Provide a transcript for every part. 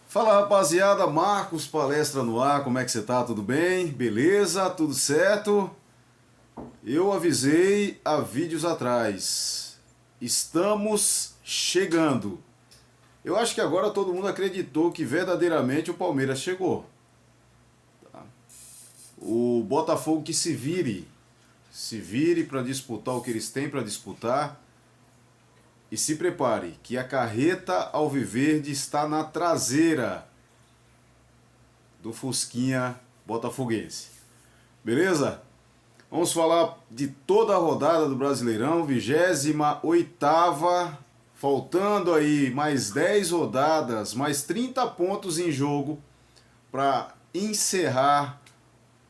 Fala rapaziada, Marcos Palestra no ar, como é que você tá? Tudo bem? Beleza? Tudo certo? Eu avisei há vídeos atrás, estamos chegando. Eu acho que agora todo mundo acreditou que verdadeiramente o Palmeiras chegou. Tá? O Botafogo que se vire para disputar o que eles têm para disputar. E se prepare, que a carreta alviverde está na traseira do Fusquinha botafoguense. Beleza? Vamos falar de toda a rodada do Brasileirão, 28ª, faltando aí mais 10 rodadas, mais 30 pontos em jogo para encerrar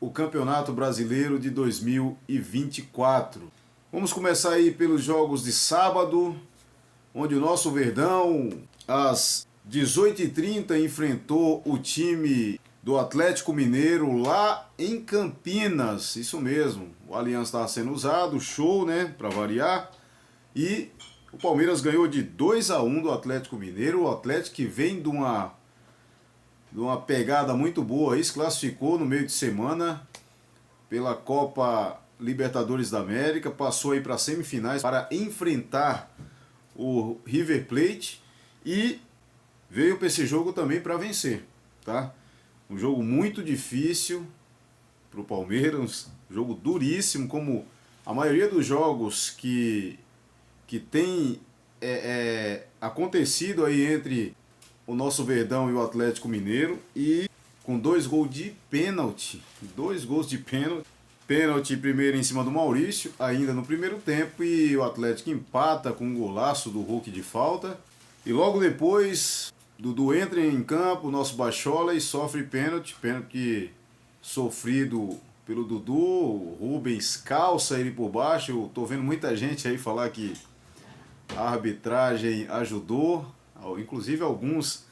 o Campeonato Brasileiro de 2024. Vamos começar aí pelos jogos de sábado, onde o nosso Verdão, às 18h30, enfrentou o time do Atlético Mineiro lá em Campinas. Isso mesmo, o Allianz estava sendo usado, show, né, para variar. E o Palmeiras ganhou de 2-1 do Atlético Mineiro. O Atlético que vem de uma pegada muito boa aí, se classificou no meio de semana pela Copa Libertadores da América, passou aí para as semifinais para enfrentar o River Plate e veio para esse jogo também para vencer, tá? Um jogo muito difícil para o Palmeiras, um jogo duríssimo, como a maioria dos jogos que tem acontecido aí entre o nosso Verdão e o Atlético Mineiro, e com 2 gols de pênalti, Pênalti primeiro em cima do Maurício, ainda no primeiro tempo, e o Atlético empata com um golaço do Hulk de falta. E logo depois, Dudu entra em campo, o nosso Bachola, e sofre pênalti sofrido pelo Dudu. O Rubens calça ele por baixo. Eu tô vendo muita gente aí falar que a arbitragem ajudou, inclusive alguns.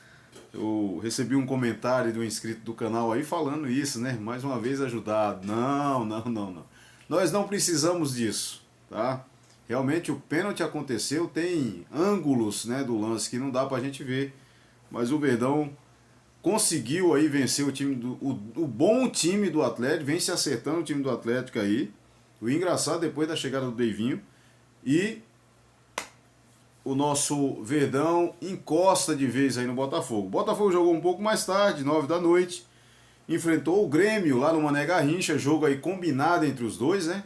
Eu recebi um comentário de um inscrito do canal aí falando isso, né? Mais uma vez ajudado. Não. Nós não precisamos disso, tá? Realmente o pênalti aconteceu, tem ângulos, né, do lance que não dá pra gente ver. Mas o Verdão conseguiu aí vencer o time o bom time do Atlético, vem se acertando o time do Atlético aí. O engraçado, depois da chegada do Deivinho, e o nosso Verdão encosta de vez aí no Botafogo. O Botafogo jogou um pouco mais tarde, 9 da noite, enfrentou o Grêmio lá no Mané Garrincha, jogo aí combinado entre os dois, né?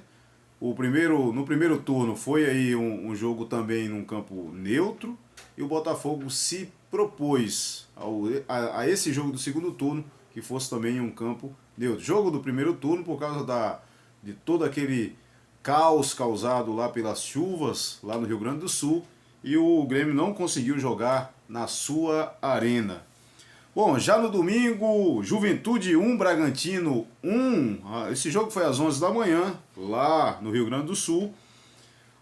No primeiro turno foi aí um jogo também num campo neutro, e o Botafogo se propôs a esse jogo do segundo turno que fosse também em um campo neutro. Jogo do primeiro turno, por causa de todo aquele caos causado lá pelas chuvas lá no Rio Grande do Sul, e o Grêmio não conseguiu jogar na sua arena. Bom, já no domingo, Juventude 1, Bragantino 1. Esse jogo foi às 11 da manhã, lá no Rio Grande do Sul.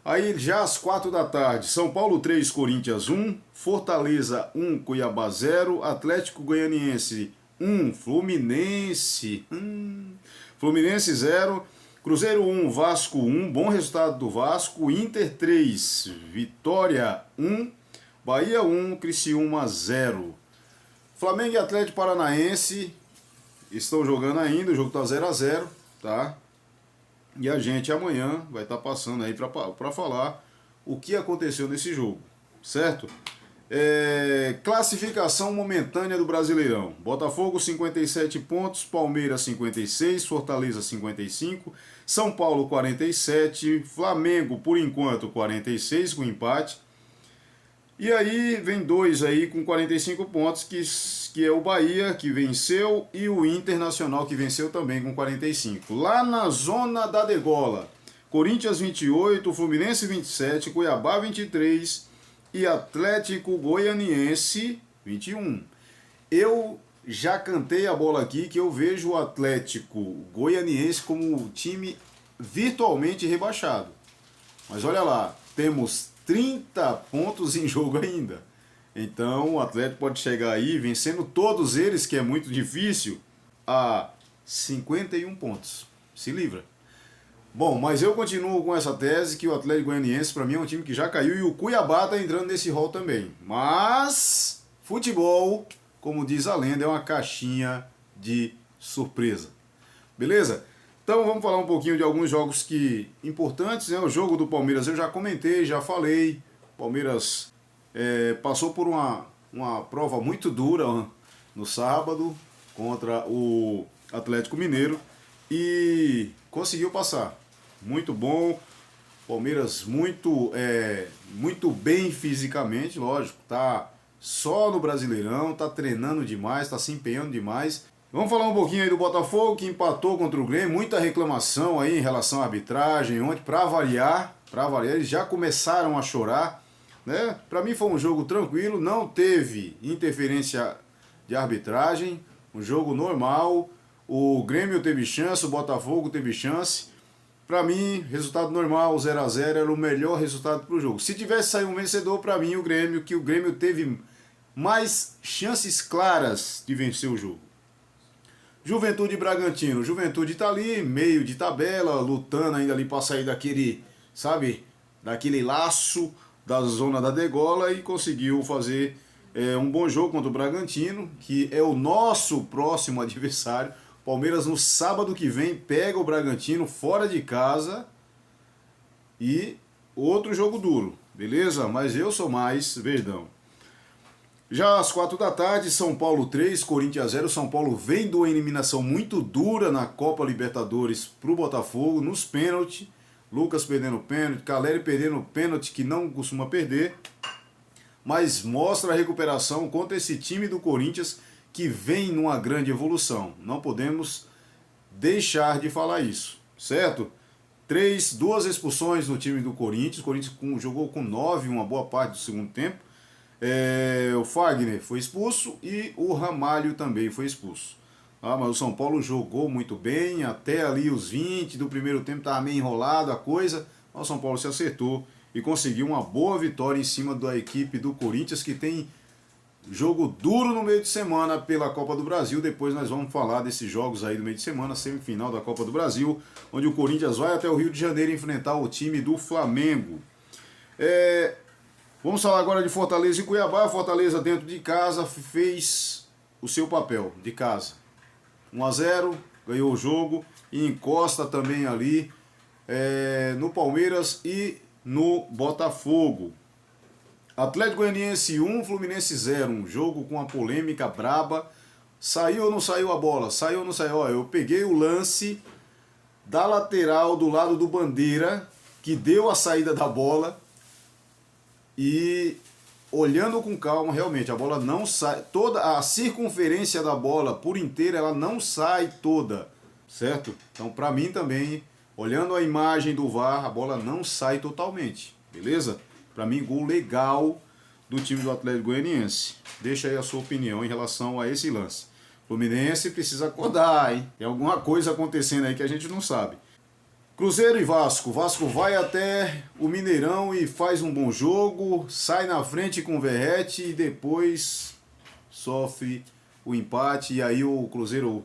Aí já às 4 da tarde, São Paulo 3, Corinthians 1, Fortaleza 1, Cuiabá 0, Atlético Goianiense 1, Fluminense 0, Cruzeiro 1, Vasco 1, bom resultado do Vasco, Inter 3, Vitória 1, Bahia 1, Criciúma 0. Flamengo e Atlético Paranaense estão jogando ainda, o jogo está 0-0, tá? E a gente amanhã vai estar passando aí para falar o que aconteceu nesse jogo, certo? Classificação momentânea do Brasileirão: Botafogo 57 pontos, Palmeiras 56, Fortaleza 55, São Paulo 47, Flamengo por enquanto 46 com empate, e aí vem dois aí com 45 pontos, que é o Bahia, que venceu, e o Internacional, que venceu também com 45. Lá na zona da degola, Corinthians 28, Fluminense 27, Cuiabá 23 e Atlético Goianiense 21. Eu já cantei a bola aqui que eu vejo o Atlético Goianiense como um time virtualmente rebaixado. Mas olha lá, temos 30 pontos em jogo ainda. Então o Atlético pode chegar aí, vencendo todos eles, que é muito difícil, a 51 pontos. Se livra. Bom, mas eu continuo com essa tese que o Atlético Goianiense, para mim, é um time que já caiu, e o Cuiabá está entrando nesse rol também. Mas futebol, como diz a lenda, é uma caixinha de surpresa. Beleza? Então vamos falar um pouquinho de alguns jogos importantes, né? O jogo do Palmeiras eu já comentei, já falei. Palmeiras passou por uma prova muito dura no sábado contra o Atlético Mineiro e conseguiu passar. Muito bom. Palmeiras muito bem fisicamente, lógico. Tá só no Brasileirão, tá treinando demais, tá se empenhando demais. Vamos falar um pouquinho aí do Botafogo, que empatou contra o Grêmio. Muita reclamação aí em relação à arbitragem, onde, para variar, eles já começaram a chorar, né? Para mim foi um jogo tranquilo, não teve interferência de arbitragem, um jogo normal. O Grêmio teve chance, o Botafogo teve chance. Para mim, resultado normal, 0 a 0 era o melhor resultado para o jogo. Se tivesse saído um vencedor, para mim, o Grêmio teve mais chances claras de vencer o jogo. Juventude e Bragantino. Juventude tá ali, meio de tabela, lutando ainda ali para sair daquele, sabe, daquele laço da zona da degola e conseguiu fazer um bom jogo contra o Bragantino, que é o nosso próximo adversário. Palmeiras no sábado que vem pega o Bragantino fora de casa e outro jogo duro, beleza? Mas eu sou mais verdão. Já às 4 da tarde, São Paulo 3, Corinthians 0. São Paulo vem de uma eliminação muito dura na Copa Libertadores para o Botafogo, nos pênaltis. Lucas perdendo pênalti, Caleri perdendo pênalti que não costuma perder. Mas mostra a recuperação contra esse time do Corinthians que vem numa grande evolução. Não podemos deixar de falar isso, certo? Duas expulsões no time do Corinthians. O Corinthians jogou com 9 uma boa parte do segundo tempo. O Fagner foi expulso e o Ramalho também foi expulso. Mas o São Paulo jogou muito bem, até ali os 20 do primeiro tempo estava meio enrolado a coisa, mas o São Paulo se acertou e conseguiu uma boa vitória em cima da equipe do Corinthians, que tem jogo duro no meio de semana pela Copa do Brasil. Depois nós vamos falar desses jogos aí no meio de semana, semifinal da Copa do Brasil, onde o Corinthians vai até o Rio de Janeiro enfrentar o time do Flamengo. Vamos falar agora de Fortaleza e Cuiabá. Fortaleza dentro de casa fez o seu papel de casa. 1 a 0, ganhou o jogo e encosta também ali no Palmeiras e no Botafogo. Atlético Goianiense 1, Fluminense 0. Um jogo com uma polêmica braba. Saiu ou não saiu a bola? Saiu ou não saiu? Eu peguei o lance da lateral do lado do Bandeira, que deu a saída da bola. E olhando com calma, realmente, a bola não sai, toda a circunferência da bola por inteira, ela não sai toda, certo? Então, para mim também, olhando a imagem do VAR, a bola não sai totalmente, beleza? Para mim, gol legal do time do Atlético Goianiense. Deixa aí a sua opinião em relação a esse lance. Fluminense precisa acordar, hein? Tem alguma coisa acontecendo aí que a gente não sabe. Cruzeiro e Vasco. Vasco vai até o Mineirão e faz um bom jogo, sai na frente com o Verratti e depois sofre o empate. E aí o Cruzeiro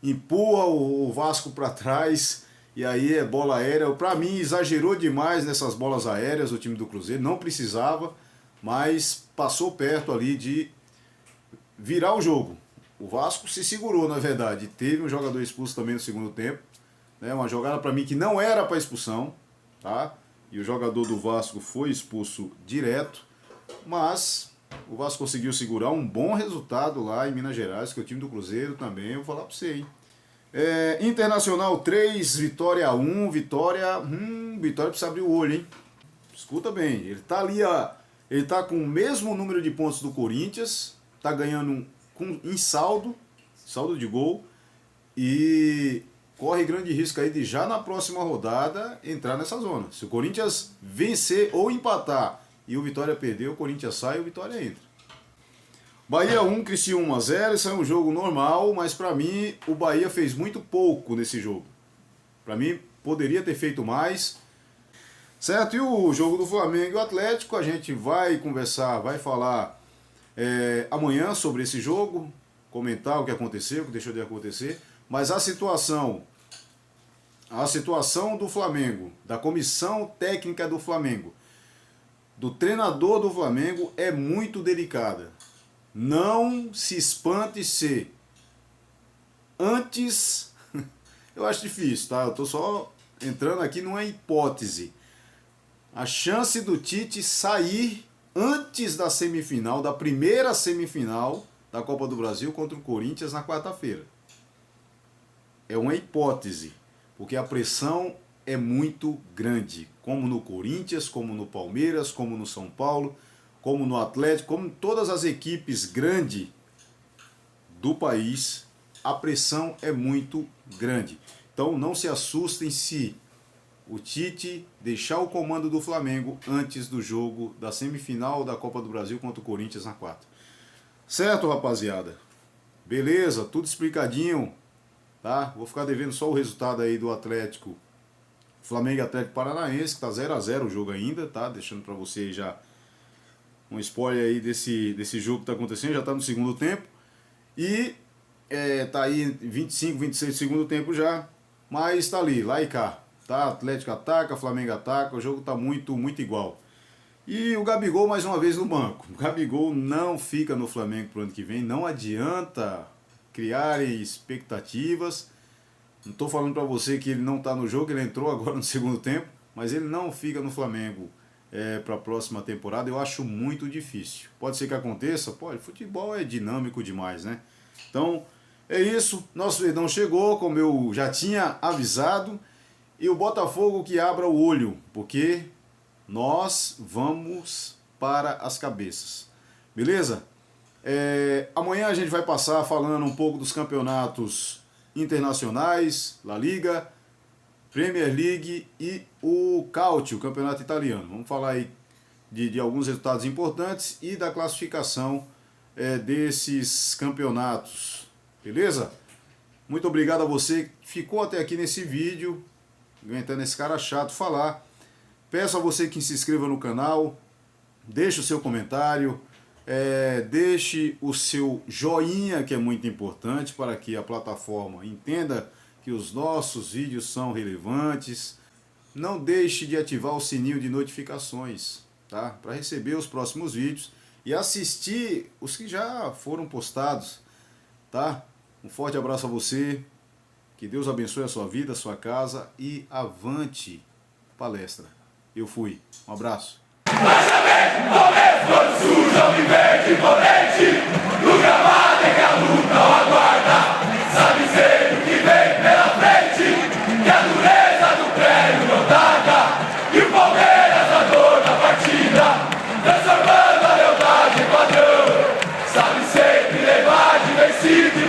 empurra o Vasco para trás e aí é bola aérea. Para mim exagerou demais nessas bolas aéreas o time do Cruzeiro, não precisava, mas passou perto ali de virar o jogo. O Vasco se segurou, na verdade. Teve um jogador expulso também no segundo tempo. Uma jogada para mim que não era para expulsão, tá? E o jogador do Vasco foi expulso direto, mas o Vasco conseguiu segurar um bom resultado lá em Minas Gerais, que é o time do Cruzeiro também, eu vou falar para você, hein? Internacional 3, Vitória 1, Vitória precisa abrir o olho, hein? Escuta bem, ele tá ali, ele tá com o mesmo número de pontos do Corinthians, tá ganhando em saldo de gol, e corre grande risco aí de já na próxima rodada entrar nessa zona. Se o Corinthians vencer ou empatar e o Vitória perder, o Corinthians sai e o Vitória entra. Bahia 1, Criciúma 0. Isso é um jogo normal, mas para mim o Bahia fez muito pouco nesse jogo. Para mim poderia ter feito mais. Certo? E o jogo do Flamengo e o Atlético, a gente vai conversar, vai falar amanhã sobre esse jogo, comentar o que aconteceu, o que deixou de acontecer. Mas a situação do Flamengo, da comissão técnica do Flamengo, do treinador do Flamengo é muito delicada. não se espante se antes, eu acho difícil, tá? Eu tô só entrando aqui numa hipótese. A chance do Tite sair antes da semifinal, da primeira semifinal da Copa do Brasil contra o Corinthians na quarta-feira. É uma hipótese, porque a pressão é muito grande, como no Corinthians, como no Palmeiras, como no São Paulo, como no Atlético, como todas as equipes grandes do país, a pressão é muito grande. Então não se assustem se o Tite deixar o comando do Flamengo antes do jogo da semifinal da Copa do Brasil contra o Corinthians na quarta. Certo, rapaziada? Beleza, tudo explicadinho, tá? Vou ficar devendo só o resultado aí do Atlético, Flamengo e Atlético Paranaense, que tá 0-0 o jogo ainda, tá? Deixando pra vocês já um spoiler aí desse jogo que tá acontecendo, já tá no segundo tempo. E tá aí 25, 26 do segundo tempo já, mas tá ali, lá e cá. Tá? Atlético ataca, Flamengo ataca, o jogo tá muito igual. E o Gabigol mais uma vez no banco. O Gabigol não fica no Flamengo pro ano que vem, não adianta criarem expectativas. Não tô falando para você que ele não tá no jogo, ele entrou agora no segundo tempo, mas ele não fica no Flamengo para a próxima temporada. Eu acho muito difícil. Pode ser que aconteça? Pode, futebol é dinâmico demais, né? Então, é isso. Nosso Verdão chegou, como eu já tinha avisado. E o Botafogo que abra o olho, porque nós vamos para as cabeças. Beleza? Amanhã a gente vai passar falando um pouco dos campeonatos internacionais, La Liga, Premier League e o Calcio, o campeonato italiano. Vamos falar aí de alguns resultados importantes e da classificação desses campeonatos. Beleza? Muito obrigado a você que ficou até aqui nesse vídeo, aguentando esse cara chato falar. Peço a você que se inscreva no canal, deixe o seu comentário, deixe o seu joinha, que é muito importante para que a plataforma entenda que os nossos vídeos são relevantes. Não deixe de ativar o sininho de notificações, tá? Para receber os próximos vídeos e assistir os que já foram postados, tá? Um forte abraço a você. Que Deus abençoe a sua vida, a sua casa e avante palestra. Eu fui. Um abraço. Quando surja o vivente imponente, no gramado em que a luta o aguarda, sabe ser o que vem pela frente, que a dureza do prédio não tarda, e o Palmeiras a dor da partida, transformando a lealdade em padrão, sabe sempre levar de vencido.